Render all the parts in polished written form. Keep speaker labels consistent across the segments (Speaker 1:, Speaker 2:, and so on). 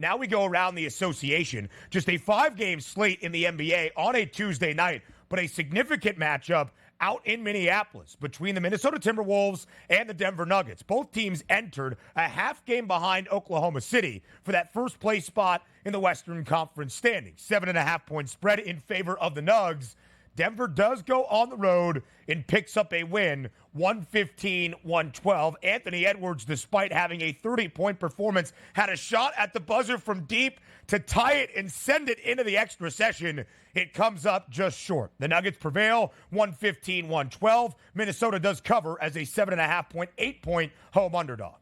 Speaker 1: Now we go around the association. Just a 5-game slate in the NBA on a Tuesday night, but a significant matchup out in Minneapolis between the Minnesota Timberwolves and the Denver Nuggets. Both teams entered a half game behind Oklahoma City for that first place spot in the Western Conference standings. 7.5-point spread in favor of the Nugs. Denver does go on the road and picks up a win, 115-112. Anthony Edwards, despite having a 30-point performance, had a shot at the buzzer from deep to tie it and send it into the extra session. It comes up just short. The Nuggets prevail, 115-112. Minnesota does cover as a 7.5-point, 8-point home underdog.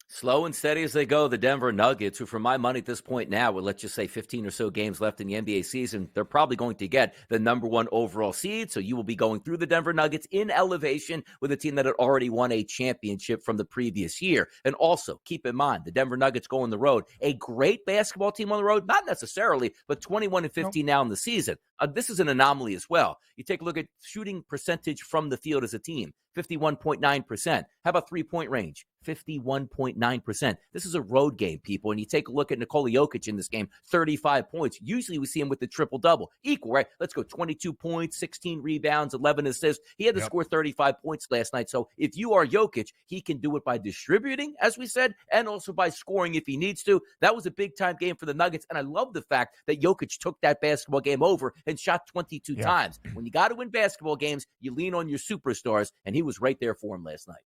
Speaker 2: Slow and steady as they go, the Denver Nuggets, who for my money at this point now, with let's just say 15 or so games left in the NBA season, they're probably going to get the number 1 overall seed. So you will be going through the Denver Nuggets in elevation with a team that had already won a championship from the previous year. And also keep in mind, the Denver Nuggets go on the road. A great basketball team on the road, not necessarily, but 21-15 now in the season. This is an anomaly as well. You take a look at shooting percentage from the field as a team, 51.9%. How about three-point range? 51.9%. This is a road game, people. And you take a look at Nikola Jokic in this game, 35 points. Usually we see him with the triple-double. Equal, right? Let's go 22 points, 16 rebounds, 11 assists. He had to score 35 points last night. So if you are Jokic, he can do it by distributing, as we said, and also by scoring if he needs to. That was a big-time game for the Nuggets. And I love the fact that Jokic took that basketball game over and shot 22 times. When you got to win basketball games, you lean on your superstars, and he was right there for him last night.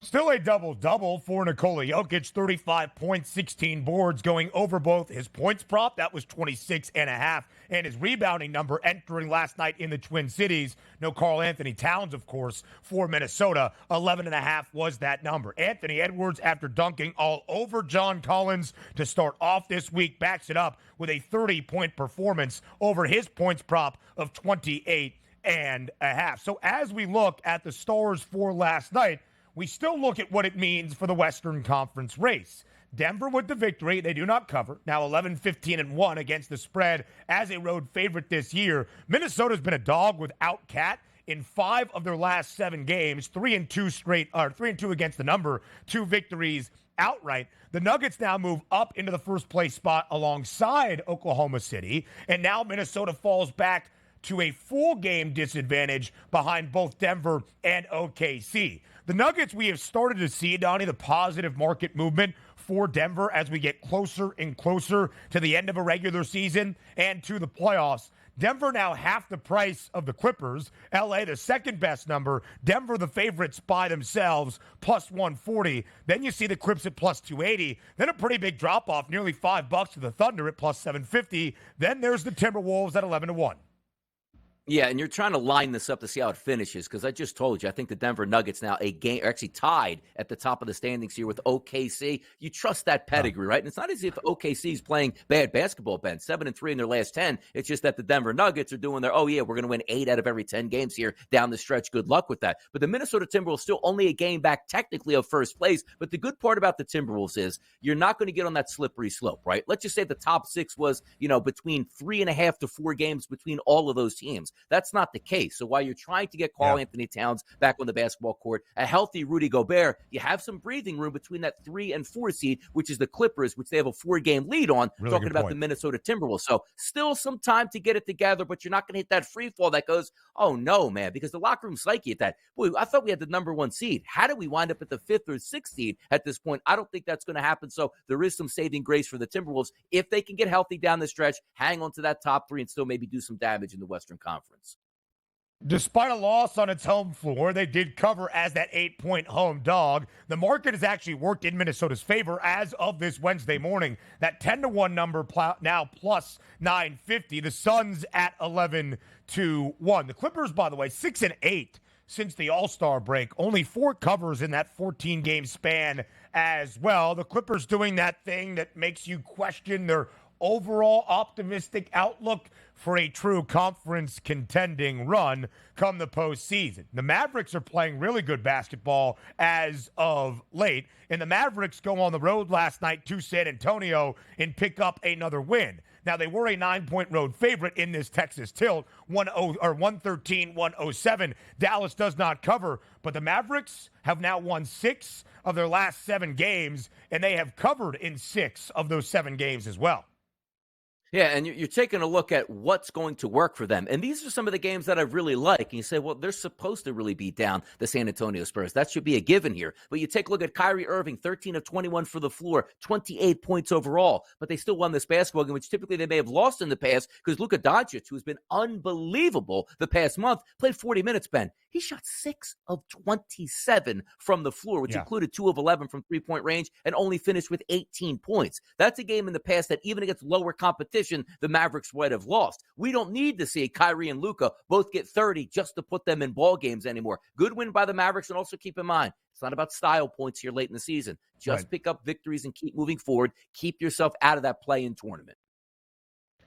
Speaker 1: Still a double-double for Nikola Jokic, 35 points, 16 boards, going over both his points prop, that was 26.5, and his rebounding number entering last night in the Twin Cities. No Karl Anthony Towns, of course, for Minnesota. 11.5 was that number. Anthony Edwards, after dunking all over John Collins to start off this week, backs it up with a 30-point performance over his points prop of 28.5. So as we look at the stars for last night, we still look at what it means for the Western Conference race. Denver with the victory. They do not cover. Now 11-15-1 against the spread as a road favorite this year. Minnesota's been a dog without Cat in 5 of their last 7 games. 3-2 against the number. 2 victories outright. The Nuggets now move up into the first place spot alongside Oklahoma City. And now Minnesota falls back to a full game disadvantage behind both Denver and OKC. The Nuggets, we have started to see, Donnie, the positive market movement for Denver as we get closer and closer to the end of a regular season and to the playoffs. Denver now half the price of the Clippers. LA, the second best number. Denver, the favorites by themselves, plus 140. Then you see the Clips at plus 280. Then a pretty big drop-off, nearly $5 to the Thunder at plus 750. Then there's the Timberwolves at 11-1.
Speaker 2: Yeah, and you're trying to line this up to see how it finishes, because I just told you, I think the Denver Nuggets now a game are actually tied at the top of the standings here with OKC. You trust that pedigree, right? And it's not as if OKC is playing bad basketball, Ben. 7-3 in their last 10. It's just that the Denver Nuggets are doing their, we're going to win 8 out of every 10 games here down the stretch. Good luck with that. But the Minnesota Timberwolves still only a game back technically of first place. But the good part about the Timberwolves is you're not going to get on that slippery slope, right? Let's just say the top 6 was, between 3.5 to 4 games between all of those teams. That's not the case. So while you're trying to get Karl Anthony Towns back on the basketball court, a healthy Rudy Gobert, you have some breathing room between that 3 and 4 seed, which is the Clippers, which they have a 4-game lead on, really talking about the Minnesota Timberwolves. So still some time to get it together, but you're not going to hit that free fall that goes, oh no, man, because the locker room psyche at that, boy, I thought we had the number 1 seed. How do we wind up at the 5th or 6th seed at this point? I don't think that's going to happen. So there is some saving grace for the Timberwolves if they can get healthy down the stretch, hang on to that top 3 and still maybe do some damage in the Western Conference.
Speaker 1: Despite a loss on its home floor, they did cover as that 8-point home dog. The market has actually worked in Minnesota's favor as of this Wednesday morning. That 10-1 number now plus 950. The Suns at 11-1. The Clippers, by the way, 6-8 since the All-Star break. Only 4 covers in that 14-game span as well. The Clippers doing that thing that makes you question their overall optimistic outlook for a true conference contending run come the postseason. The Mavericks are playing really good basketball as of late, and the Mavericks go on the road last night to San Antonio and pick up another win. Now, they were a 9-point road favorite in this Texas tilt, 113-107. Dallas does not cover, but the Mavericks have now won 6 of their last 7 games, and they have covered in 6 of those 7 games as well.
Speaker 2: Yeah, and you're taking a look at what's going to work for them. And these are some of the games that I really like. And you say, well, they're supposed to really beat down the San Antonio Spurs. That should be a given here. But you take a look at Kyrie Irving, 13 of 21 for the floor, 28 points overall. But they still won this basketball game, which typically they may have lost in the past because Luka Doncic, who's been unbelievable the past month, played 40 minutes, Ben. He shot 6 of 27 from the floor, which included 2 of 11 from three-point range and only finished with 18 points. That's a game in the past that even against lower competition, the Mavericks would have lost. We don't need to see Kyrie and Luka both get 30 just to put them in ball games anymore. Good win by the Mavericks, and also keep in mind, it's not about style points here late in the season. Just pick up victories and keep moving forward. Keep yourself out of that play-in tournament.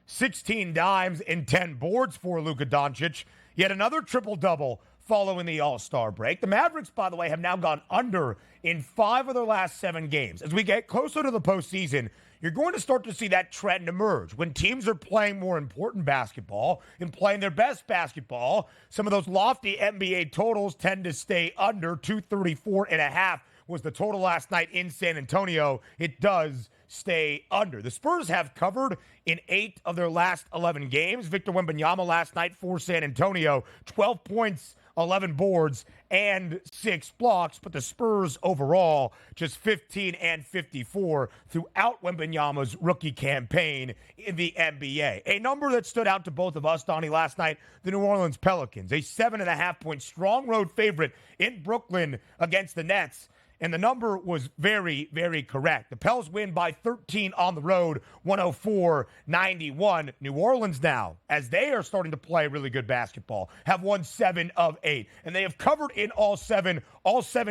Speaker 1: 16 dimes and 10 boards for Luka Doncic. Yet another triple-double following the All-Star break. The Mavericks, by the way, have now gone under in 5 of their last 7 games. As we get closer to the postseason, you're going to start to see that trend emerge. When teams are playing more important basketball and playing their best basketball, some of those lofty NBA totals tend to stay under. 234.5 was the total last night in San Antonio. It does stay under. The Spurs have covered in 8 of their last 11 games. Victor Wembanyama last night for San Antonio, 12 points, 11 boards, and 6 blocks, but the Spurs overall just 15 and 54 throughout Wembanyama's rookie campaign in the NBA. A number that stood out to both of us, Donnie, last night, the New Orleans Pelicans, a 7.5-point strong road favorite in Brooklyn against the Nets. And the number was very, very correct. The Pels win by 13 on the road, 104-91. New Orleans now, as they are starting to play really good basketball, have won 7 of 8. And they have covered in all 7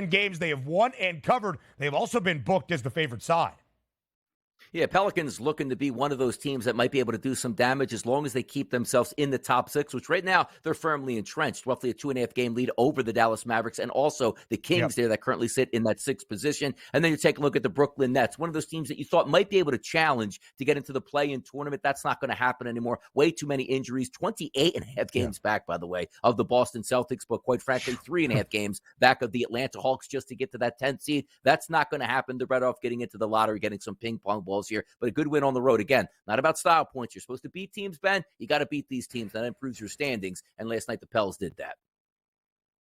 Speaker 1: games they have won and covered. They have also been booked as the favorite side.
Speaker 2: Yeah, Pelicans looking to be one of those teams that might be able to do some damage as long as they keep themselves in the top 6, which right now they're firmly entrenched, roughly a 2.5-game lead over the Dallas Mavericks and also the Kings there that currently sit in that 6th position. And then you take a look at the Brooklyn Nets, one of those teams that you thought might be able to challenge to get into the play-in tournament. That's not going to happen anymore. Way too many injuries. 28.5 games back, by the way, of the Boston Celtics, but quite frankly, 3.5 games back of the Atlanta Hawks just to get to that 10th seed. That's not going to happen. They're better off getting into the lottery, getting some ping pong balls here, but a good win on the road. Again, not about style points. You're supposed to beat teams, Ben. You got to beat these teams. That improves your standings, and last night the Pels did that.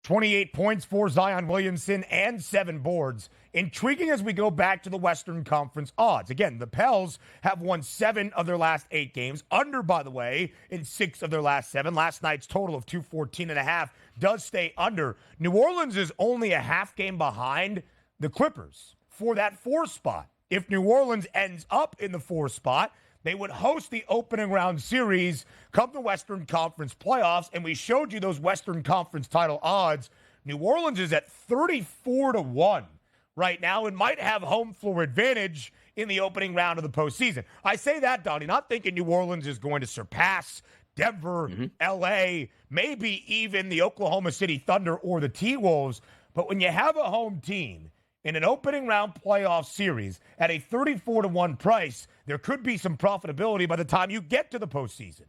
Speaker 1: 28 points for Zion Williamson and 7 boards. Intriguing as we go back to the Western Conference odds. Again, the Pels have won 7 of their last 8 games. Under, by the way, in 6 of their last 7. Last night's total of 214.5 does stay under. New Orleans is only a half game behind the Clippers for that 4 spot. If New Orleans ends up in the 4 spot, they would host the opening round series come the Western Conference playoffs, and we showed you those Western Conference title odds. New Orleans is at 34-1 right now and might have home floor advantage in the opening round of the postseason. I say that, Donnie, not thinking New Orleans is going to surpass Denver, L.A., maybe even the Oklahoma City Thunder or the T-Wolves, but when you have a home team in an opening round playoff series at a 34-1 price, there could be some profitability by the time you get to the postseason.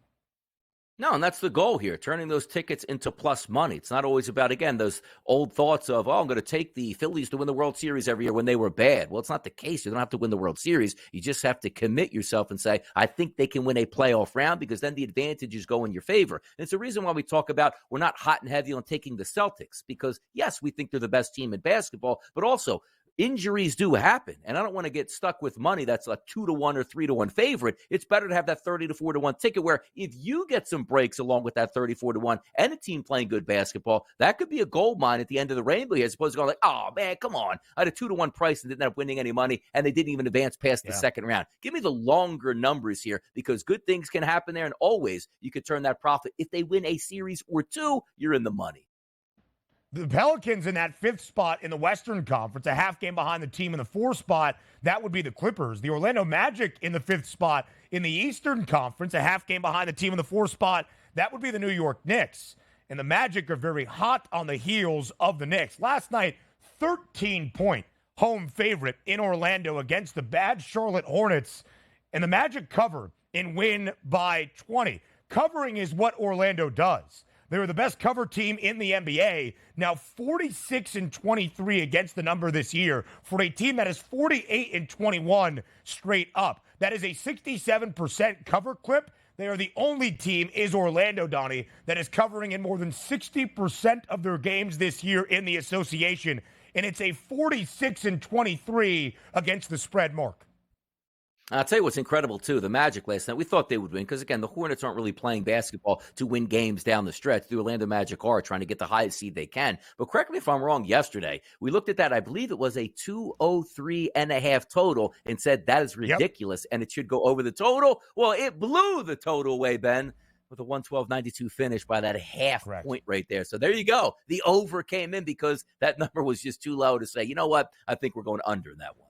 Speaker 2: No, and that's the goal here, turning those tickets into plus money. It's not always about, again, those old thoughts of, I'm going to take the Phillies to win the World Series every year when they were bad. Well, it's not the case. You don't have to win the World Series. You just have to commit yourself and say, I think they can win a playoff round, because then the advantages go in your favor. And it's the reason why we talk about we're not hot and heavy on taking the Celtics, because, yes, we think they're the best team in basketball, but also injuries do happen, and I don't want to get stuck with money that's a 2-1 or 3-1 favorite. It's better to have that 30-4-1 ticket where if you get some breaks along with that 34-1 and a team playing good basketball, that could be a gold mine at the end of the rainbow, as opposed to going like, oh man, come on, I had a 2-1 price and didn't end up winning any money, and they didn't even advance past the second round. Give me the longer numbers here, because good things can happen there, and always you could turn that profit. If they win a series or 2, you're in the money.
Speaker 1: The Pelicans in that 5th spot in the Western Conference, a half game behind the team in the 4th spot. That would be the Clippers. The Orlando Magic in the 5th spot in the Eastern Conference, a half game behind the team in the 4th spot. That would be the New York Knicks. And the Magic are very hot on the heels of the Knicks. Last night, 13-point home favorite in Orlando against the bad Charlotte Hornets. And the Magic cover and win by 20. Covering is what Orlando does. They were the best cover team in the NBA. Now 46-23 against the number this year for a team that is 48-21 straight up. That is a 67% cover clip. They are the only team, is Orlando, Donnie, that is covering in more than 60% of their games this year in the association. And it's a 46-23 against the spread mark.
Speaker 2: I'll tell you what's incredible, too. The Magic last night, we thought they would win because, again, the Hornets aren't really playing basketball to win games down the stretch. The Orlando Magic are trying to get the highest seed they can. But correct me if I'm wrong, yesterday, we looked at that. I believe it was a 203.5 total and said that is ridiculous and it should go over the total. Well, it blew the total away, Ben, with a 112.92 finish by that half point right there. So there you go. The over came in because that number was just too low to say, you know what, I think we're going under in that one.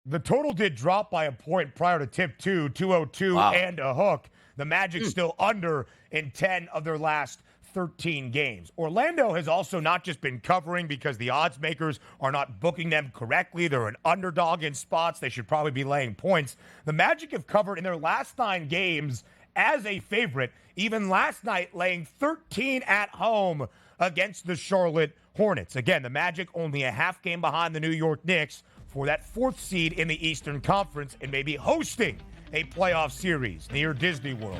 Speaker 1: The total did drop by a point prior to tip 2, 202 and a hook. The Magic still under in 10 of their last 13 games. Orlando has also not just been covering because the odds makers are not booking them correctly. They're an underdog in spots. They should probably be laying points. The Magic have covered in their last 9 games as a favorite, even last night laying 13 at home against the Charlotte Hornets. Again, the Magic only a half game behind the New York Knicks for that 4th seed in the Eastern Conference and maybe hosting a playoff series near Disney World.